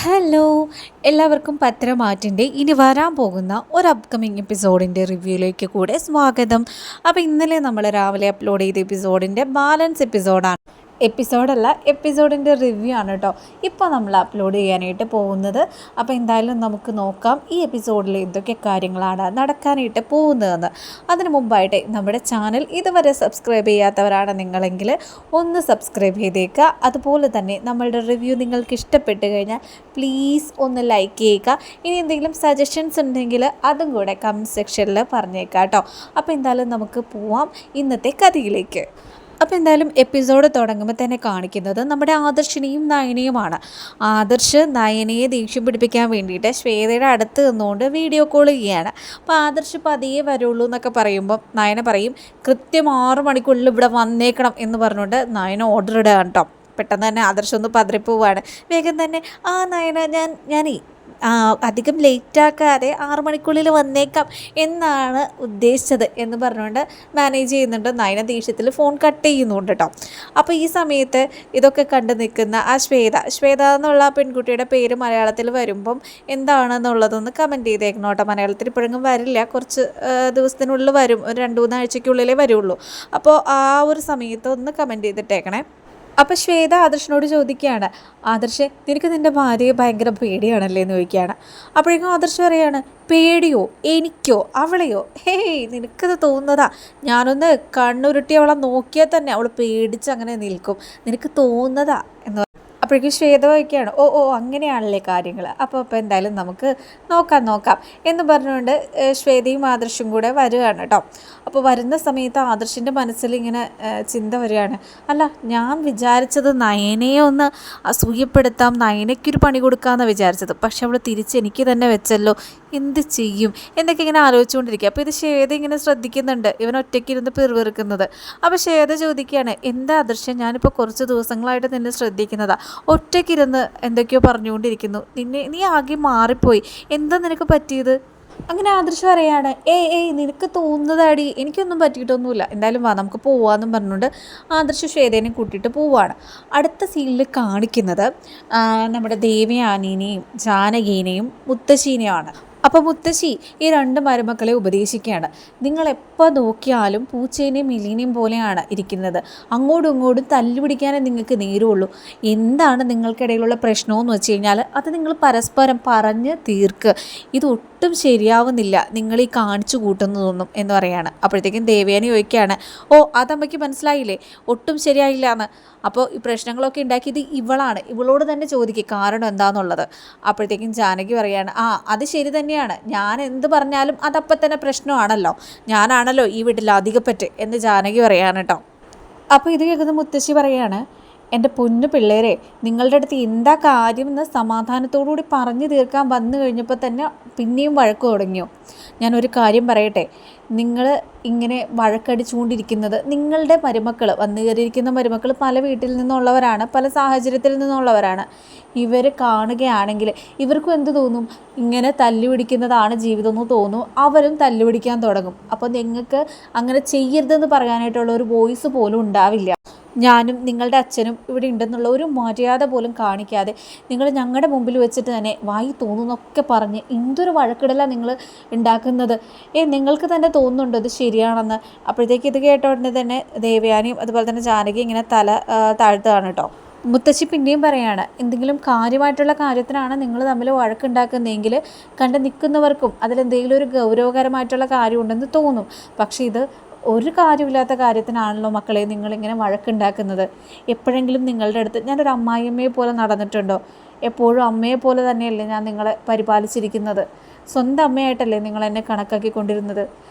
Hello, എല്ലാവർക്കും പത്രമാറ്റിൻ്റെ ഇനി വരാൻ പോകുന്ന ഒരു അപ്കമിങ് എപ്പിസോഡിൻ്റെ റിവ്യൂയിലേക്ക് കൂടെ സ്വാഗതം. അപ്പോൾ ഇന്നലെ നമ്മൾ രാവിലെ അപ്ലോഡ് ചെയ്ത എപ്പിസോഡിൻ്റെ ബാലൻസ് എപ്പിസോഡിൻ്റെ റിവ്യൂ ആണ് കേട്ടോ ഇപ്പോൾ നമ്മൾ അപ്ലോഡ് ചെയ്യാനായിട്ട് പോകുന്നത്. അപ്പോൾ എന്തായാലും നമുക്ക് നോക്കാം ഈ എപ്പിസോഡിൽ എന്തൊക്കെ കാര്യങ്ങളാണ് നടക്കാനായിട്ട് പോകുന്നതെന്ന്. അതിന് മുമ്പായിട്ട് നമ്മുടെ ചാനൽ ഇതുവരെ സബ്സ്ക്രൈബ് ചെയ്യാത്തവരാണ് നിങ്ങളെങ്കിൽ ഒന്ന് സബ്സ്ക്രൈബ് ചെയ്തേക്കുക. അതുപോലെ തന്നെ നമ്മളുടെ റിവ്യൂ നിങ്ങൾക്ക് ഇഷ്ടപ്പെട്ട് കഴിഞ്ഞാൽ പ്ലീസ് ഒന്ന് ലൈക്ക് ചെയ്യുക. ഇനി എന്തെങ്കിലും സജഷൻസ് ഉണ്ടെങ്കിൽ അതും കൂടെ കമൻറ്റ് സെക്ഷനിൽ പറഞ്ഞേക്കാം കേട്ടോ. അപ്പോൾ എന്തായാലും നമുക്ക് പോവാം ഇന്നത്തെ കഥയിലേക്ക്. അപ്പോൾ എന്തായാലും എപ്പിസോഡ് തുടങ്ങുമ്പോൾ തന്നെ കാണിക്കുന്നത് നമ്മുടെ ആദർശിനെയും നയനയുമാണ്. ആദർശ് നയനയെ ദേഷ്യം പിടിപ്പിക്കാൻ വേണ്ടിയിട്ട് ശ്വേതയുടെ അടുത്ത് നിന്നുകൊണ്ട് വീഡിയോ കോൾ ചെയ്യുകയാണ്. അപ്പോൾ ആദർശ് പതിയെ വരുള്ളൂ എന്നൊക്കെ പറയുമ്പം നയന പറയും കൃത്യം 6 മണിക്കുള്ളിൽ ഇവിടെ വന്നേക്കണം എന്ന് പറഞ്ഞുകൊണ്ട് നയന ഓർഡർ ഇടുകയാണ് കേട്ടോ. പെട്ടെന്ന് തന്നെ ആദർശം ഒന്ന് പതറിപ്പോവാണ്. വേഗം തന്നെ നയന ഞാനേ അധികം ലേറ്റാക്കാതെ 6 മണിക്കുള്ളിൽ വന്നേക്കാം എന്നാണ് ഉദ്ദേശിച്ചത് എന്ന് പറഞ്ഞുകൊണ്ട് മാനേജ് ചെയ്യുന്നുണ്ട്. നയന ദേഷ്യത്തിൽ ഫോൺ കട്ട് ചെയ്യുന്നുണ്ട് കേട്ടോ. അപ്പോൾ ഈ സമയത്ത് ഇതൊക്കെ കണ്ടു നിൽക്കുന്ന ആ ശ്വേത എന്നുള്ള ആ പെൺകുട്ടിയുടെ പേര് മലയാളത്തിൽ വരുമ്പം എന്താണെന്നുള്ളതൊന്ന് കമൻറ്റ് ചെയ്തേക്കണം കേട്ടോ. മലയാളത്തിൽ ഇപ്പോഴെങ്കിലും വരില്ല, കുറച്ച് ദിവസത്തിനുള്ളിൽ വരും, ഒരു 2-3 ആഴ്ചയ്ക്കുള്ളിലേ വരുള്ളൂ. അപ്പോൾ ആ ഒരു സമയത്ത് ഒന്ന് കമൻറ്റ് ചെയ്തിട്ടേക്കണേ. അപ്പോൾ ശ്വേത ആദർശനോട് ചോദിക്കുകയാണ്, ആദർശ് നിനക്ക് നിൻ്റെ ഭാര്യയെ ഭയങ്കര പേടിയാണല്ലേ എന്ന് ചോദിക്കുകയാണ്. അപ്പോഴേക്കും ആദർശ് പറയാണ്, പേടിയോ എനിക്കോ അവളെയോ? ഹേയ് നിനക്കത് തോന്നുന്നതാ, ഞാനൊന്ന് കണ്ണുരുട്ടി അവളെ നോക്കിയാൽ തന്നെ അവൾ പേടിച്ച് അങ്ങനെ നിൽക്കും, നിനക്ക് തോന്നുന്നതാ എന്ന്. അപ്പോഴേക്കും ശ്വേത വയ്ക്കുകയാണ്, ഓ അങ്ങനെയാണല്ലേ കാര്യങ്ങൾ, അപ്പോൾ എന്തായാലും നമുക്ക് നോക്കാം എന്ന് പറഞ്ഞുകൊണ്ട് ശ്വേതയും ആദർശും കൂടെ വരികയാണ് കേട്ടോ. അപ്പോൾ വരുന്ന സമയത്ത് ആദർശിൻ്റെ മനസ്സിൽ ഇങ്ങനെ ചിന്ത വരികയാണ്, അല്ല ഞാൻ വിചാരിച്ചത് നയനയെ ഒന്ന് അസൂയപ്പെടുത്താം, നയനയ്ക്കൊരു പണി കൊടുക്കാമെന്നാണ് വിചാരിച്ചത്, പക്ഷെ അവൾ തിരിച്ച് എനിക്ക് തന്നെ വെച്ചല്ലോ, എന്ത് ചെയ്യും എന്നൊക്കെ ഇങ്ങനെ ആലോചിച്ചുകൊണ്ടിരിക്കുക. അപ്പോൾ ഇത് ശ്വേത ഇങ്ങനെ ശ്രദ്ധിക്കുന്നുണ്ട്, ഇവൻ ഒറ്റയ്ക്കിരുന്ന് പിറുവിറുക്കുന്നത്. അപ്പോൾ ശ്വേത ചോദിക്കുകയാണ്, എന്താ ആദർശം, ഞാനിപ്പോൾ കുറച്ച് ദിവസങ്ങളായിട്ട് നിന്നെ ശ്രദ്ധിക്കുന്നതാ, ഒറ്റയ്ക്കിരുന്ന് എന്തൊക്കെയോ പറഞ്ഞുകൊണ്ടിരിക്കുന്നു, നീ ആകെ മാറിപ്പോയി, എന്താ നിനക്ക് പറ്റിയത്? അങ്ങനെ ആദർശം പറയാണ്, നിനക്ക് തോന്നുന്നതാടി, എനിക്കൊന്നും പറ്റിയിട്ടൊന്നുമില്ല, എന്തായാലും വാ നമുക്ക് പോവാമെന്നും പറഞ്ഞുകൊണ്ട് ആദർശ ശ്വേതേനെ കൂട്ടിയിട്ട് പോവാണ്. അടുത്ത സീനിൽ കാണിക്കുന്നത് നമ്മുടെ ദേവയാനീനെയും ജാനകീനെയും മുത്തശ്ശീനെയാണ്. അപ്പോൾ മുത്തശ്ശി ഈ 2 മരുമക്കളെ ഉപദേശിക്കുകയാണ്, നിങ്ങളെപ്പോൾ നോക്കിയാലും പൂച്ചേനെയും മിലീനെയും പോലെയാണ് ഇരിക്കുന്നത്, അങ്ങോട്ടും ഇങ്ങോട്ടും തല്ലുപിടിക്കാനേ നിങ്ങൾക്ക് നേരുള്ളൂ, എന്താണ് നിങ്ങൾക്കിടയിലുള്ള പ്രശ്നമെന്ന് വെച്ച് കഴിഞ്ഞാൽ അത് നിങ്ങൾ പരസ്പരം പറഞ്ഞ് തീർക്ക്, ഇതൊട്ടും ശരിയാവുന്നില്ല നിങ്ങൾ ഈ കാണിച്ചു കൂട്ടുന്നതൊന്നും എന്ന് പറയാണ്. അപ്പോഴത്തേക്കും ദേവയാനി ചോദിക്കുകയാണ്, അതമ്മയ്ക്ക് മനസ്സിലായില്ലേ ഒട്ടും ശരിയായില്ല എന്ന്. അപ്പോൾ ഈ പ്രശ്നങ്ങളൊക്കെ ഉണ്ടാക്കിയത് ഇവളാണ്, ഇവളോട് തന്നെ ചോദിക്കുക കാരണം എന്താണെന്നുള്ളത്. അപ്പോഴത്തേക്കും ജാനകി പറയാണ്, അത് ശരി തന്നെയാണ്, ഞാൻ എന്ത് പറഞ്ഞാലും അതപ്പം തന്നെ പ്രശ്നമാണല്ലോ, ഞാനാണല്ലോ ഈ വീട്ടിൽ അധികപ്പറ്റ് എന്ന് ജാനകി പറയാണ് കേട്ടോ. അപ്പോൾ ഇത് കേൾക്കുന്ന മുത്തശ്ശി പറയാണ്, എൻ്റെ പൊന്നു പിള്ളേരെ, നിങ്ങളുടെ അടുത്ത് എന്താ കാര്യം എന്ന് സമാധാനത്തോടുകൂടി പറഞ്ഞു തീർക്കാൻ വന്നു കഴിഞ്ഞപ്പോൾ തന്നെ പിന്നെയും വഴക്ക് തുടങ്ങിയോ? ഞാനൊരു കാര്യം പറയട്ടെ, നിങ്ങൾ ഇങ്ങനെ വഴക്കടിച്ചുകൊണ്ടിരിക്കുന്നത് നിങ്ങളുടെ മരുമക്കൾ, വന്നു കയറിയിരിക്കുന്ന മരുമക്കൾ പല വീട്ടിൽ നിന്നുള്ളവരാണ്, പല സാഹചര്യത്തിൽ നിന്നുള്ളവരാണ്. ഇവർ കാണുകയാണെങ്കിൽ ഇവർക്കും എന്ത് തോന്നും, ഇങ്ങനെ തല്ലുപിടിക്കുന്നതാണ് ജീവിതം എന്ന് തോന്നും, അവരും തല്ലുപിടിക്കാൻ തുടങ്ങും. അപ്പോൾ നിങ്ങൾക്ക് അങ്ങനെ ചെയ്യരുതെന്ന് പറയാനായിട്ടുള്ള ഒരു വോയിസ് പോലും ഉണ്ടാവില്ല. ഞാനും നിങ്ങളുടെ അച്ഛനും ഇവിടെ ഉണ്ടെന്നുള്ള ഒരു മര്യാദ പോലും കാണിക്കാതെ നിങ്ങൾ ഞങ്ങളുടെ മുമ്പിൽ വെച്ചിട്ട് തന്നെ വായി തോന്നുന്നൊക്കെ പറഞ്ഞ് എന്തൊരു വഴക്കിടലാണ് നിങ്ങൾ ഉണ്ടാക്കുന്നത്, നിങ്ങൾക്ക് തന്നെ തോന്നുന്നുണ്ടോ ഇത് ശരിയാണെന്ന്? അപ്പോഴത്തേക്ക് ഇത് കേട്ടോടനെ തന്നെ ദേവയാനിയും അതുപോലെ തന്നെ ജാനകി ഇങ്ങനെ തല താഴ്ത്തുകയാണ് കേട്ടോ. മുത്തശ്ശി പിന്നെയും പറയാണ്, എന്തെങ്കിലും കാര്യമായിട്ടുള്ള കാര്യത്തിനാണ് നിങ്ങൾ തമ്മിൽ വഴക്കുണ്ടാക്കുന്നതെങ്കിൽ കണ്ട് നിൽക്കുന്നവർക്കും അതിലെന്തെങ്കിലും ഒരു ഗൗരവകരമായിട്ടുള്ള കാര്യമുണ്ടെന്ന് തോന്നും. പക്ഷേ ഇത് ഒരു കാര്യമില്ലാത്ത കാര്യത്തിനാണല്ലോ മക്കളെ നിങ്ങളിങ്ങനെ വഴക്കുണ്ടാക്കുന്നത്. എപ്പോഴെങ്കിലും നിങ്ങളുടെ അടുത്ത് ഞാനൊരു അമ്മായിയമ്മയെ പോലെ നടന്നിട്ടുണ്ടോ? എപ്പോഴും അമ്മയെ പോലെ തന്നെയല്ലേ ഞാൻ നിങ്ങളെ പരിപാലിച്ചിരിക്കുന്നത്, സ്വന്തം അമ്മയായിട്ടല്ലേ നിങ്ങൾ എന്നെ കണക്കാക്കിക്കൊണ്ടിരുന്നത്.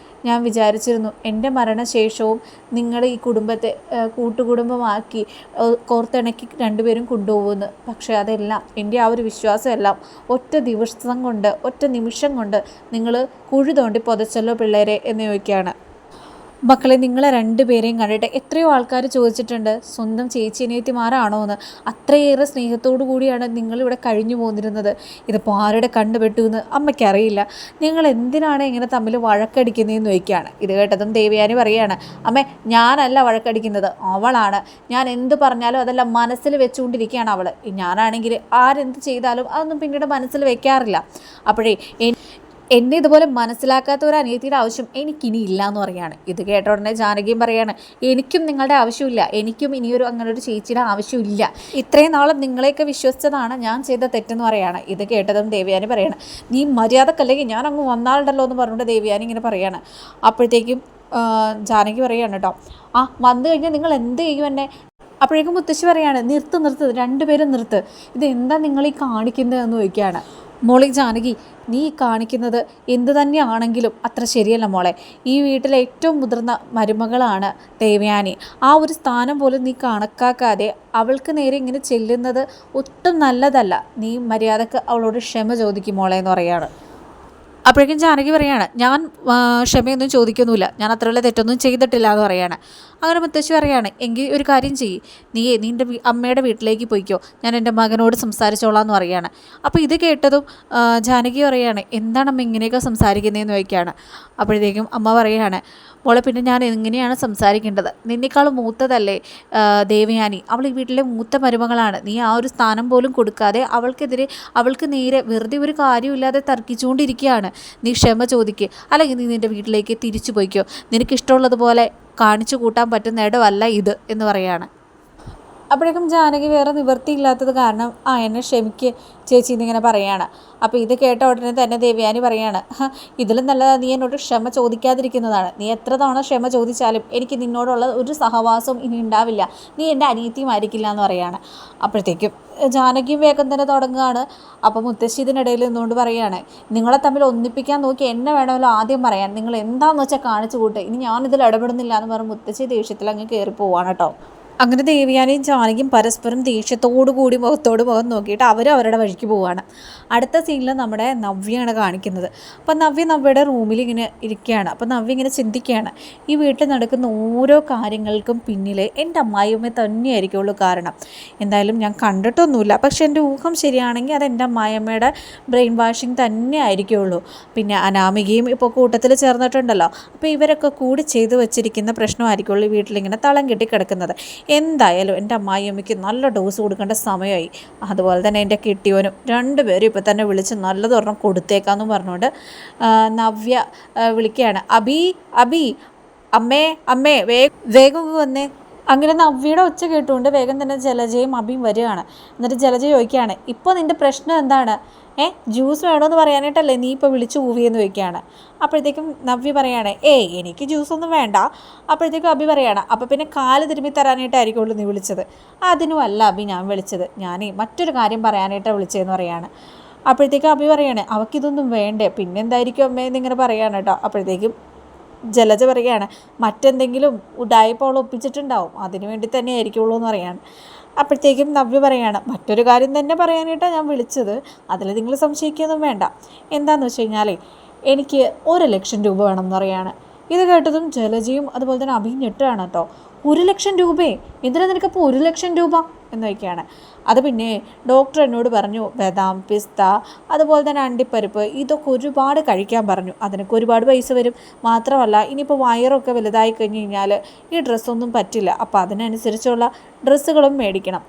ഞാൻ വിചാരിച്ചിരുന്നു എൻ്റെ മരണശേഷവും നിങ്ങൾ ഈ കുടുംബത്തെ കൂട്ടുകുടുംബമാക്കി കോർത്തിണക്കി 2 പേരും കൊണ്ടുപോകുന്നു. പക്ഷേ അതെല്ലാം എൻ്റെ ആ ഒരു വിശ്വാസമെല്ലാം ഒറ്റ ദിവസം കൊണ്ട്, ഒറ്റ നിമിഷം കൊണ്ട് നിങ്ങൾ കുഴി തോണ്ടി പൊതച്ചല്ലോ പിള്ളേരെ എന്ന് ചോദിക്കുകയാണ്. മക്കളെ നിങ്ങളെ രണ്ടുപേരെയും കണ്ടിട്ട് എത്രയോ ആൾക്കാർ ചോദിച്ചിട്ടുണ്ട് സ്വന്തം ചേച്ചി അനിയത്തിമാരാണോ എന്ന്. അത്രയേറെ സ്നേഹത്തോടു കൂടിയാണ് നിങ്ങളിവിടെ കഴിഞ്ഞു പോന്നിരുന്നത്. ഇതിപ്പോൾ ആരുടെ കണ്ടുപെട്ടു എന്ന് അമ്മയ്ക്കറിയില്ല. നിങ്ങൾ എന്തിനാണ് ഇങ്ങനെ തമ്മിൽ വഴക്കടിക്കുന്നതെന്ന് ചോദിക്കുകയാണ്. ഇത് കേട്ടതും ദേവയാനി പറയുകയാണ്, അമ്മേ ഞാനല്ല വഴക്കടിക്കുന്നത്, അവളാണ്. ഞാൻ എന്ത് പറഞ്ഞാലും അതെല്ലാം മനസ്സിൽ വെച്ചുകൊണ്ടിരിക്കുകയാണ് അവൾ. ഞാനാണെങ്കിൽ ആരെന്ത് ചെയ്താലും അതൊന്നും പിന്നീട് മനസ്സിൽ വെക്കാറില്ല. അപ്പോഴേ എന്നെ ഇതുപോലെ മനസ്സിലാക്കാത്ത ഒരു അനിയത്തിയുടെ ആവശ്യം എനിക്കിനി ഇല്ല എന്ന് പറയുകയാണ്. ഇത് കേട്ട ഉടനെ ജാനകിയും പറയാണ്, എനിക്കും നിങ്ങളുടെ ആവശ്യമില്ല, എനിക്കും ഇനിയൊരു അങ്ങനെ ഒരു ചേച്ചിയുടെ ആവശ്യമില്ല. ഇത്രയും നാളും നിങ്ങളെയൊക്കെ വിശ്വസിച്ചതാണ് ഞാൻ ചെയ്ത തെറ്റെന്ന് പറയുകയാണ്. ഇത് കേട്ടതും ദേവയാനി പറയാണ്, നീ മര്യാദക്കല്ലെങ്കിൽ ഞാൻ അങ്ങ് വന്നാളുണ്ടല്ലോ എന്ന് പറഞ്ഞുകൊണ്ട് ദേവയാനി ഇങ്ങനെ പറയാണ്. അപ്പോഴത്തേക്കും ജാനകി പറയാണ് കേട്ടോ, വന്നു കഴിഞ്ഞാൽ നിങ്ങൾ എന്ത് ചെയ്യും എന്നെ? അപ്പോഴേക്കും മുത്തശ്ശി പറയാണ്, നിർത്ത് രണ്ടുപേരും നിർത്ത്, ഇത് എന്താ നിങ്ങൾ ഈ കാണിക്കുന്നതെന്ന് ചോദിക്കുകയാണ്. മോളെ ജാനകി, നീ കാണിക്കുന്നത് എന്തു തന്നെയാണെങ്കിലും അത്ര ശരിയല്ല മോളെ. ഈ വീട്ടിലെ ഏറ്റവും മുതിർന്ന മരുമകളാണ് ദേവയാനി. ആ ഒരു സ്ഥാനം പോലും നീ കണക്കാക്കാതെ അവൾക്ക് നേരെ ഇങ്ങനെ ചെല്ലുന്നത് ഒട്ടും നല്ലതല്ല. നീ മര്യാദക്ക് അവളോട് ക്ഷമ ചോദിക്കും മോളെ എന്ന് പറയാണ്. അപ്പോഴേക്കും ജാനകി പറയാണ്, ഞാൻ ക്ഷമയൊന്നും ചോദിക്കൊന്നുമില്ല, ഞാൻ അത്രയുള്ള തെറ്റൊന്നും ചെയ്തിട്ടില്ല എന്ന് പറയാണ്. അങ്ങനെ മുത്തശ്ശി പറയാണ്, എങ്കിൽ ഒരു കാര്യം ചെയ്യ്, നിൻ്റെ അമ്മയുടെ വീട്ടിലേക്ക് പോയിക്കോ, ഞാൻ എൻ്റെ മകനോട് സംസാരിച്ചോളാം എന്ന് പറയാണ്. അപ്പോൾ ഇത് കേട്ടതും ജാനകി പറയാണ്, എന്താണ് അമ്മ ഇങ്ങനെയൊക്കെ സംസാരിക്കുന്നതെന്ന് ചോദിക്കുകയാണ്. അപ്പോഴത്തേക്കും അമ്മ പറയാണ്, മോളെ പിന്നെ ഞാൻ എങ്ങനെയാണ് സംസാരിക്കേണ്ടത്? നിന്നേക്കാളും മൂത്തതല്ലേ ദേവയാനി, അവൾ ഈ വീട്ടിലെ മൂത്ത മരുമകളാണ്. നീ ആ ഒരു സ്ഥാനം പോലും കൊടുക്കാതെ അവൾക്ക് നേരെ വെറുതെ ഒരു കാര്യമില്ലാതെ തർക്കിച്ചുകൊണ്ടിരിക്കുകയാണ്. നീ ക്ഷമ ചോദിക്കുക, അല്ലെങ്കിൽ നീ നിൻ്റെ വീട്ടിലേക്ക് തിരിച്ചു പോയിക്കോ, നിനക്കിഷ്ടമുള്ളതുപോലെ കാണിച്ചു കൂട്ടാൻ പറ്റുന്ന ഇടമല്ല ഇത് എന്ന് പറയാണ്. അപ്പോഴേക്കും ജാനകി വേറെ നിവൃത്തിയില്ലാത്തത് കാരണം എന്നെ ക്ഷമിക്ക് ചേച്ചി എന്നിങ്ങനെ പറയാണ്. അപ്പോൾ ഇത് കേട്ട ഉടനെ തന്നെ ദേവയാനി പറയാണ്, ഇതിലും നല്ലതാണ് നീ എന്നോട് ക്ഷമ ചോദിക്കാതിരിക്കുന്നതാണ്. നീ എത്ര തവണ ക്ഷമ ചോദിച്ചാലും എനിക്ക് നിന്നോടുള്ള ഒരു സഹവാസവും ഇനി ഉണ്ടാവില്ല, നീ എൻ്റെ അനിയത്തിയുമായിരിക്കില്ല എന്ന് പറയാണ്. അപ്പോഴത്തേക്കും ജാനകിയും വേഗം തന്നെ തുടങ്ങുകയാണ്. അപ്പോൾ മുത്തശ്ശി ഇതിനിടയിൽ നിന്നുകൊണ്ട് പറയുകയാണ്, നിങ്ങളെ തമ്മിൽ ഒന്നിപ്പിക്കാൻ നോക്കി എന്നെ വേണമല്ലോ ആദ്യം പറയാൻ, നിങ്ങൾ എന്താണെന്ന് വെച്ചാൽ കാണിച്ചു കൂട്ടെ, ഇനി ഞാനിതിൽ ഇടപെടുന്നില്ല എന്ന് പറഞ്ഞ് മുത്തശ്ശി ദേഷ്യത്തിൽ അങ്ങ് കയറി പോവാണ് കേട്ടോ. അങ്ങനെ ദേവയാനിയും ജാനകിയും പരസ്പരം ദേഷ്യത്തോടു കൂടി മുഖത്തോട് മുഖം നോക്കിയിട്ട് അവരവരുടെ വഴിക്ക് പോവുകയാണ്. അടുത്ത സീനിൽ നമ്മുടെ നവ്യയാണ് കാണിക്കുന്നത്. അപ്പോൾ നവ്യയുടെ റൂമിൽ ഇങ്ങനെ ഇരിക്കുകയാണ്. അപ്പോൾ നവ്യ ഇങ്ങനെ ചിന്തിക്കുകയാണ്, ഈ വീട്ടിൽ നടക്കുന്ന ഓരോ കാര്യങ്ങൾക്കും പിന്നിൽ എൻ്റെ അമ്മായിയമ്മ തന്നെയായിരിക്കുള്ളൂ കാരണം. എന്തായാലും ഞാൻ കണ്ടിട്ടൊന്നുമില്ല, പക്ഷേ എൻ്റെ ഊഹം ശരിയാണെങ്കിൽ അത് എൻ്റെ അമ്മായിയമ്മയുടെ ബ്രെയിൻ വാഷിങ് തന്നെ ആയിരിക്കുള്ളൂ. പിന്നെ അനാമികയും ഇപ്പോൾ കൂട്ടത്തിൽ ചേർന്നിട്ടുണ്ടല്ലോ, അപ്പോൾ ഇവരൊക്കെ കൂടി ചെയ്തു വെച്ചിരിക്കുന്ന പ്രശ്നമായിരിക്കുള്ളൂ ഈ വീട്ടിലിങ്ങനെ തളം കെട്ടി കിടക്കുന്നത്. എന്തായാലും എൻ്റെ അമ്മായിയമ്മയ്ക്ക് നല്ല ഡോസ് കൊടുക്കേണ്ട സമയമായി. അതുപോലെ തന്നെ എൻ്റെ കെട്ടിയോനും രണ്ടുപേരും ഇപ്പോൾ തന്നെ വിളിച്ച് നല്ലതൊരെണ്ണം കൊടുത്തേക്കാമെന്ന് പറഞ്ഞുകൊണ്ട് നവ്യ വിളിക്കുകയാണ്, അബി അമ്മേ വേഗം വന്നേ. അങ്ങനെ നവ്യയുടെ ഒച്ച കേട്ടുകൊണ്ട് വേഗം തന്നെ ജലജയും അബിയും വരികയാണ്. എന്നിട്ട് ജലജ ചോദിക്കുകയാണ്, ഇപ്പോൾ നിൻ്റെ പ്രശ്നം എന്താണ്? ജ്യൂസ് വേണമെന്ന് പറയാനായിട്ടല്ലേ നീ ഇപ്പോൾ വിളിച്ച് ഊവിയെന്ന് ചോദിക്കുകയാണ്. അപ്പോഴത്തേക്കും നവ്യ പറയാണ്, എനിക്ക് ജ്യൂസൊന്നും വേണ്ട. അപ്പോഴത്തേക്കും അബി പറയാണ്, അപ്പോൾ പിന്നെ കാല് തിരുമ്മി തരാനായിട്ടായിരിക്കുള്ളൂ നീ വിളിച്ചത്. അതിനുമല്ല അബി ഞാൻ വിളിച്ചത്, ഞാൻ മറ്റൊരു കാര്യം പറയാനായിട്ടാണ് വിളിച്ചതെന്ന് പറയാണ്. അപ്പോഴത്തേക്കും അബി പറയാണ്, അവൾക്കിതൊന്നും വേണ്ടേ, പിന്നെന്തായിരിക്കും അമ്മേ എന്നിങ്ങനെ പറയാണ് കേട്ടോ. അപ്പോഴത്തേക്കും ജലജ പറയുകയാണ്, മറ്റെന്തെങ്കിലും ഉഡായിപ്പോൾ ഒപ്പിച്ചിട്ടുണ്ടാവും, അതിനു വേണ്ടി തന്നെ ആയിരിക്കുള്ളൂ എന്ന് പറയാണ്. അപ്പോഴത്തേക്കും നവ്യ പറയാണ്, മറ്റൊരു കാര്യം തന്നെ പറയാനായിട്ടാണ് ഞാൻ വിളിച്ചത്, അതിൽ നിങ്ങൾ സംശയിക്കുകയൊന്നും വേണ്ട. എന്താണെന്ന് വെച്ച് കഴിഞ്ഞാൽ എനിക്ക് 1,00,000 രൂപ വേണം എന്ന് പറയാണ്. ഇത് കേട്ടതും ജലജയും അതുപോലെ തന്നെ അഭിയും ഞെട്ടുകയാണ് കേട്ടോ. 1,00,000 രൂപയെ എന്തിനാ നിനക്കപ്പോൾ 1,00,000 രൂപ എന്ന് വയ്ക്കുകയാണ്. അത് പിന്നെ ഡോക്ടർ എന്നോട് പറഞ്ഞു, ബദാം, പിസ്ത, അതുപോലെ തന്നെ അണ്ടിപ്പരിപ്പ് ഇതൊക്കെ ഒരുപാട് കഴിക്കാൻ പറഞ്ഞു. അതിനൊക്കെ ഒരുപാട് പൈസ വരും. മാത്രമല്ല ഇനിയിപ്പോൾ വയറൊക്കെ വലുതായി കഴിഞ്ഞ് കഴിഞ്ഞാൽ ഈ ഡ്രസ്സൊന്നും പറ്റില്ല, അപ്പോൾ അതിനനുസരിച്ചുള്ള ഡ്രസ്സുകളും മേടിക്കണം.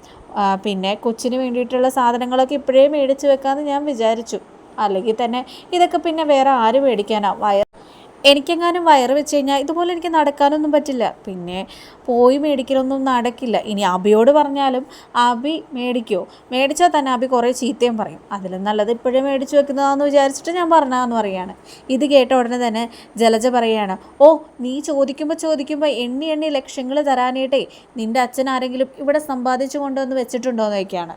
പിന്നെ കൊച്ചിന് വേണ്ടിയിട്ടുള്ള സാധനങ്ങളൊക്കെ ഇപ്പോഴേ മേടിച്ച് വെക്കാമെന്ന് ഞാൻ വിചാരിച്ചു. അല്ലെങ്കിൽ തന്നെ ഇതൊക്കെ പിന്നെ വേറെ ആര് മേടിക്കാനാ? എനിക്കെങ്ങാനും വയറ് വെച്ച് കഴിഞ്ഞാൽ ഇതുപോലെ എനിക്ക് നടക്കാനൊന്നും പറ്റില്ല, പിന്നെ പോയി മേടിക്കലൊന്നും നടക്കില്ല. ഇനി അബിയോട് പറഞ്ഞാലും അബി മേടിച്ചാൽ തന്നെ അബി കുറേ ചീത്തയും പറയും. അതിലും നല്ലത് ഇപ്പോഴേ മേടിച്ച് വെക്കുന്നതാണെന്ന് വിചാരിച്ചിട്ട് ഞാൻ പറഞ്ഞതെന്ന് പറയുകയാണ്. ഇത് കേട്ട ഉടനെ തന്നെ ജലജ പറയുകയാണ്, നീ ചോദിക്കുമ്പോൾ എണ്ണി ലക്ഷങ്ങൾ തരാനായിട്ടേ നിൻ്റെ അച്ഛൻ ആരെങ്കിലും ഇവിടെ സമ്പാദിച്ചു കൊണ്ടുവന്ന് വെച്ചിട്ടുണ്ടോ എന്ന് ചോദിക്കുകയാണ്.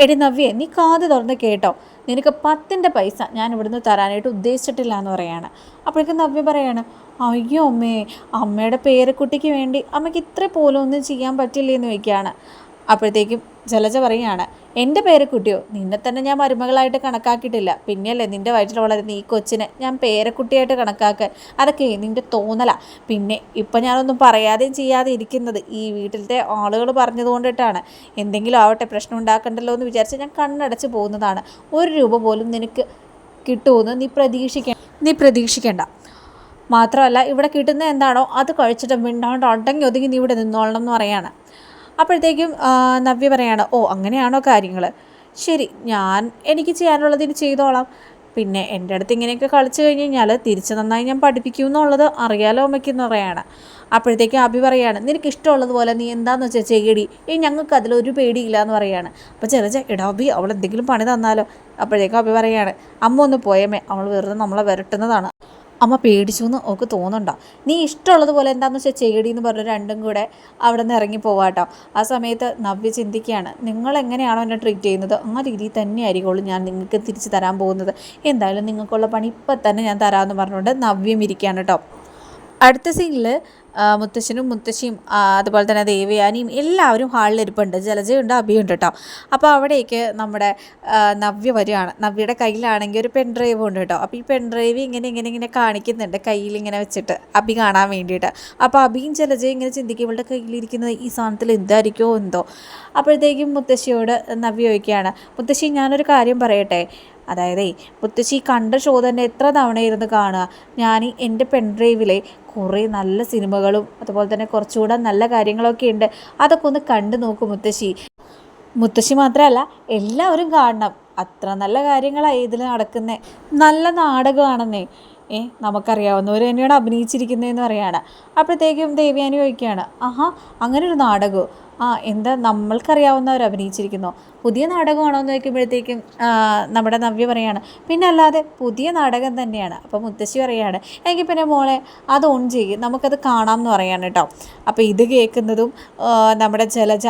എടി നവ്യേ, നീ കാത് തുറന്ന് കേട്ടോ, നിനക്ക് 10ൻ്റെ പൈസ ഞാൻ ഇവിടുന്ന് തരാനായിട്ട് ഉദ്ദേശിച്ചിട്ടില്ല എന്ന് പറയാണ്. അപ്പോഴേക്കും നവ്യ പറയാണ്, അയ്യോ അമ്മയുടെ പേരക്കുട്ടിക്ക് വേണ്ടി അമ്മയ്ക്ക് ഇത്ര പോലും ഒന്നും ചെയ്യാൻ പറ്റില്ലേ എന്ന് ചോദിക്കുകയാണ്. അപ്പോഴത്തേക്കും ജലജ പറയുകയാണ്, എൻ്റെ പേരക്കുട്ടിയോ, നിന്നെ തന്നെ ഞാൻ മരുമകളായിട്ട് കണക്കാക്കിയിട്ടില്ല, പിന്നെയല്ലേ നിൻ്റെ വയറ്റിൽ വളരുന്ന ഈ കൊച്ചിനെ ഞാൻ പേരക്കുട്ടിയായിട്ട് കണക്കാക്കാൻ. അതൊക്കെ നിൻ്റെ തോന്നല. പിന്നെ ഇപ്പം ഞാനൊന്നും പറയാതെയും ചെയ്യാതെ ഇരിക്കുന്നത് ഈ വീട്ടിലത്തെ ആളുകൾ പറഞ്ഞതുകൊണ്ടിട്ടാണ്. എന്തെങ്കിലും ആവട്ടെ, പ്രശ്നം ഉണ്ടാക്കണ്ടല്ലോ എന്ന് വിചാരിച്ച് ഞാൻ കണ്ണടച്ച് പോകുന്നതാണ്. 1 രൂപ പോലും നിനക്ക് കിട്ടുമെന്ന് നീ പ്രതീക്ഷിക്കേണ്ട. മാത്രമല്ല ഇവിടെ കിട്ടുന്ന എന്താണോ അത് കഴിച്ചിട്ട് മിണ്ടാണ്ട് അടങ്ങി ഒതുങ്ങി നീ ഇവിടെ നിന്നോളണം എന്ന് പറയാണ്. അപ്പോഴത്തേക്കും നവ്യ പറയാണ്, ഓ അങ്ങനെയാണോ കാര്യങ്ങൾ, ശരി, എനിക്ക് ചെയ്യാനുള്ളതിന് ചെയ്തോളാം. പിന്നെ എൻ്റെ അടുത്ത് ഇങ്ങനെയൊക്കെ കളിച്ചു കഴിഞ്ഞ് കഴിഞ്ഞാൽ തിരിച്ച് നന്നായി ഞാൻ പഠിപ്പിക്കുമെന്നുള്ളത് അറിയാലോ അമ്മയ്ക്കെന്ന് പറയാണ്. അപ്പോഴത്തേക്കും അഭി പറയാണ്, നിനക്ക് ഇഷ്ടമുള്ളതുപോലെ നീ എന്താണെന്ന് വെച്ചാൽ ചെയ്യടി, ഞങ്ങൾക്ക് അതിലൊരു പേടിയില്ല എന്ന് പറയാണ്. അപ്പോൾ ജലജ, എടാ അഭി, അവൾ എന്തെങ്കിലും പണി തന്നാലോ? അപ്പോഴത്തേക്കും അഭി പറയാണ്, അമ്മ ഒന്ന് പോയമേ, അവൾ വെറുതെ നമ്മളെ വരട്ടുന്നതാണ്, അമ്മ പേടിച്ചു എന്ന് ഓക്ക് തോന്നണ്ട, നീ ഇഷ്ടമുള്ളതുപോലെ എന്താണെന്ന് വെച്ചാൽ ചെയ്യടി എന്ന് പറഞ്ഞു രണ്ടും കൂടെ അവിടെ നിന്ന് ഇറങ്ങി പോവാട്ടോ. ആ സമയത്ത് നവ്യ ചിന്തിക്കുകയാണ്, നിങ്ങൾ എങ്ങനെയാണോ എന്നെ ട്രീറ്റ് ചെയ്യുന്നത് ആ രീതിയിൽ തന്നെ ആയിരിക്കുള്ളൂ ഞാൻ നിങ്ങൾക്ക് തിരിച്ച് തരാൻ പോകുന്നത്. എന്തായാലും നിങ്ങൾക്കുള്ള പണി ഇപ്പം തന്നെ ഞാൻ തരാമെന്ന് പറഞ്ഞുകൊണ്ട് നവ്യം ഇരിക്കുകയാണ് കേട്ടോ. അടുത്ത സീനിൽ മുത്തശ്ശനും മുത്തശ്ശിയും അതുപോലെ തന്നെ ദേവയാനിയും എല്ലാവരും ഹാളിലിരിപ്പുണ്ട്. ജലജയുണ്ട്, അഭിയുണ്ട് കേട്ടോ. അപ്പോൾ അവിടേക്ക് നമ്മുടെ നവ്യ വരികയാണ്. നവ്യയുടെ കയ്യിലാണെങ്കിൽ ഒരു പെൻ ഡ്രൈവ് ഉണ്ട് കേട്ടോ. അപ്പോൾ ഈ പെൻ ഡ്രൈവ് ഇങ്ങനെ കാണിക്കുന്നുണ്ട് കയ്യിലിങ്ങനെ വെച്ചിട്ട് അഭി കാണാൻ വേണ്ടിയിട്ട്. അപ്പോൾ അഭിയും ജലജയും ഇങ്ങനെ ചിന്തിക്കും, ഇവളുടെ കയ്യിലിരിക്കുന്നത് ഈ സാധനത്തിൽ എന്തായിരിക്കുമോ എന്തോ. അപ്പോഴത്തേക്കും മുത്തശ്ശിയോട് നവ്യ ചോദിക്കുകയാണ്, മുത്തശ്ശി ഞാനൊരു കാര്യം പറയട്ടെ, അതായത് മുത്തശ്ശി കണ്ട ഷോ തന്നെ എത്ര തവണ ഇരുന്ന് കാണുക. ഞാൻ എൻ്റെ പെൻഡ്രൈവിലെ കുറേ നല്ല സിനിമകളും അതുപോലെ തന്നെ കുറച്ചുകൂടെ നല്ല കാര്യങ്ങളൊക്കെ ഉണ്ട്, അതൊക്കെ ഒന്ന് കണ്ടു നോക്കും മുത്തശ്ശി. മുത്തശ്ശി മാത്രമല്ല എല്ലാവരും കാണണം, അത്ര നല്ല കാര്യങ്ങളാണ് ഇതിൽ നടക്കുന്നത്, നല്ല നാടകമാണെന്നേ. നമുക്കറിയാവുന്നവർ തന്നെയാണ് അഭിനയിച്ചിരിക്കുന്നതെന്ന് പറയാണ്. അപ്പോഴത്തേക്കും ദേവയാനി ചോദിക്കുകയാണ്, ആഹാ അങ്ങനെ ഒരു നാടകമോ? എന്താ നമ്മൾക്കറിയാവുന്നവർ അഭിനയിച്ചിരിക്കുന്നോ? പുതിയ നാടകമാണോ എന്ന് ചോദിക്കുമ്പോഴത്തേക്കും നമ്മുടെ നവ്യ പറയാണ്, പിന്നെ അല്ലാതെ പുതിയ നാടകം തന്നെയാണ്. അപ്പോൾ മുത്തശ്ശി പറയാണ്, എങ്കിൽ പിന്നെ മോളെ അത് ഓൺ ചെയ്യും, നമുക്കത് കാണാം എന്ന് പറയാണ് കേട്ടോ. അപ്പോൾ ഇത് കേൾക്കുന്നതും നമ്മുടെ ജലജ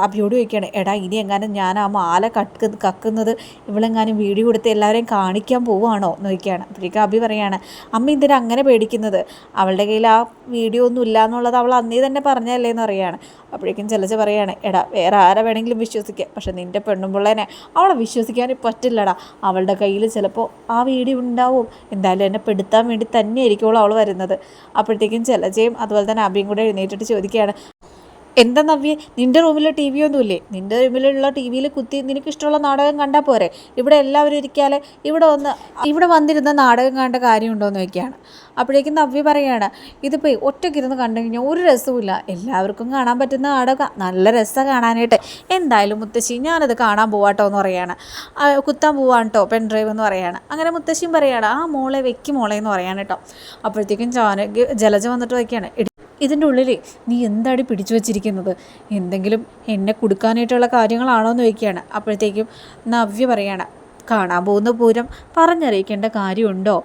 അഭിയോട് ചോദിക്കുകയാണ്, എടാ ഇനി എങ്ങാനും ഞാൻ ആ മാല കക്കുന്നത് ഇവളെങ്ങാനും വീഡിയോ കൊടുത്ത് എല്ലാവരെയും കാണിക്കാൻ പോവുകയാണോ എന്ന് ചോദിക്കുകയാണ്. അപ്പോഴേക്കും അഭി പറയാണ്, അമ്മ എന്തിനാ അങ്ങനെ പേടിക്കുന്നത്, അവളുടെ കയ്യിൽ ആ വീഡിയോ ഒന്നും ഇല്ല എന്നുള്ളത് അവൾ അന്നേ തന്നെ പറഞ്ഞല്ലേ എന്ന് പറയാണ്. അപ്പോഴേക്കും ജലജ പറയാണ്, എടാ വേറെ ആരെ വേണമെങ്കിലും വിശ്വസിക്കാം, പക്ഷെ നിൻ്റെ പെണ്ണുമ്പിള്ളേനെ അവളെ വിശ്വസിക്കാനും പറ്റില്ലടാ, അവളുടെ കയ്യിൽ ചിലപ്പോൾ ആ വീഡിയോ ഉണ്ടാവും, എന്തായാലും എന്നെ പെടുത്താൻ വേണ്ടി തന്നെയായിരിക്കുമോ അവൾ വരുന്നത്. അപ്പോഴത്തേക്കും ജലജയും അതുപോലെ തന്നെ അഭിയും കൂടെ എഴുന്നേറ്റിട്ട് ചോദിക്കുകയാണ്, എന്താ നവ്യ, നിൻ്റെ റൂമിൽ ടി വി ഒന്നുമില്ലേ? നിൻ്റെ റൂമിലുള്ള ടി വിയിൽ കുത്തി നിനക്ക് ഇഷ്ടമുള്ള നാടകം കണ്ടാൽ പോരെ? ഇവിടെ എല്ലാവരും ഇരിക്കാതെ ഇവിടെ വന്നിരുന്ന നാടകം കണ്ട കാര്യമുണ്ടോ എന്ന് ചോദിക്കുകയാണ്. അപ്പോഴേക്കും നവ്യ പറയുകയാണ്, ഇതിപ്പോൾ ഒറ്റയ്ക്കിരുന്ന് കണ്ടു കഴിഞ്ഞാൽ ഒരു രസവുമില്ല, എല്ലാവർക്കും കാണാൻ പറ്റുന്ന നാടകം, നല്ല രസമാണ് കാണാനായിട്ട്. എന്തായാലും മുത്തശ്ശി ഞാനത് കാണാൻ പോവാട്ടോ എന്ന് പറയുകയാണ്, കുത്താൻ പോവാണ് കേട്ടോ പെൻ ഡ്രൈവ് എന്ന് പറയുകയാണ്. അങ്ങനെ മുത്തശ്ശിയും പറയുകയാണ്, ആ മോളെ വെക്കി മോളെ എന്ന് പറയാണ് കേട്ടോ. അപ്പോഴത്തേക്കും ജലജ വന്നിട്ട് വയ്ക്കുകയാണ്, ഇതിൻ്റെ ഉള്ളിൽ നീ എന്താടി പിടിച്ചു വച്ചിരിക്കുന്നത്, എന്തെങ്കിലും എന്നെ കൊടുക്കാനായിട്ടുള്ള കാര്യങ്ങളാണോ എന്ന് ചോദിക്കുകയാണ്. അപ്പോഴത്തേക്കും നവ്യ പറയാണ്, കാണാൻ പോകുന്ന പൂരം പറഞ്ഞറിയിക്കേണ്ട കാര്യമുണ്ടോ?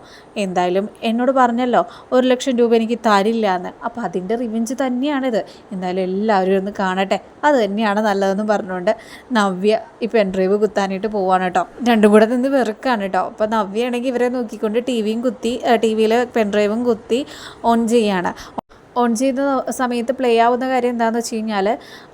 എന്തായാലും എന്നോട് പറഞ്ഞല്ലോ 1 ലക്ഷം രൂപ എനിക്ക് തരില്ല എന്ന്, അപ്പോൾ അതിൻ്റെ റിവെഞ്ച് തന്നെയാണിത്. എന്തായാലും എല്ലാവരും ഒന്ന് കാണട്ടെ, അത് തന്നെയാണ് നല്ലതെന്ന് പറഞ്ഞുകൊണ്ട് നവ്യ ഈ പെൻഡ്രൈവ് കുത്താനായിട്ട് പോവാണ് കേട്ടോ. രണ്ടും കൂടെ നിന്ന് വെറുക്കാണ് കേട്ടോ. അപ്പോൾ നവ്യ ആണെങ്കിൽ ഇവരെ നോക്കിക്കൊണ്ട് ടി വിയിൽ പെൻഡ്രൈവും കുത്തി ഓൺ ചെയ്യാണ്. ഓൺ ചെയ്യുന്ന സമയത്ത് പ്ലേ ആവുന്ന കാര്യം എന്താണെന്ന് വെച്ച് കഴിഞ്ഞാൽ,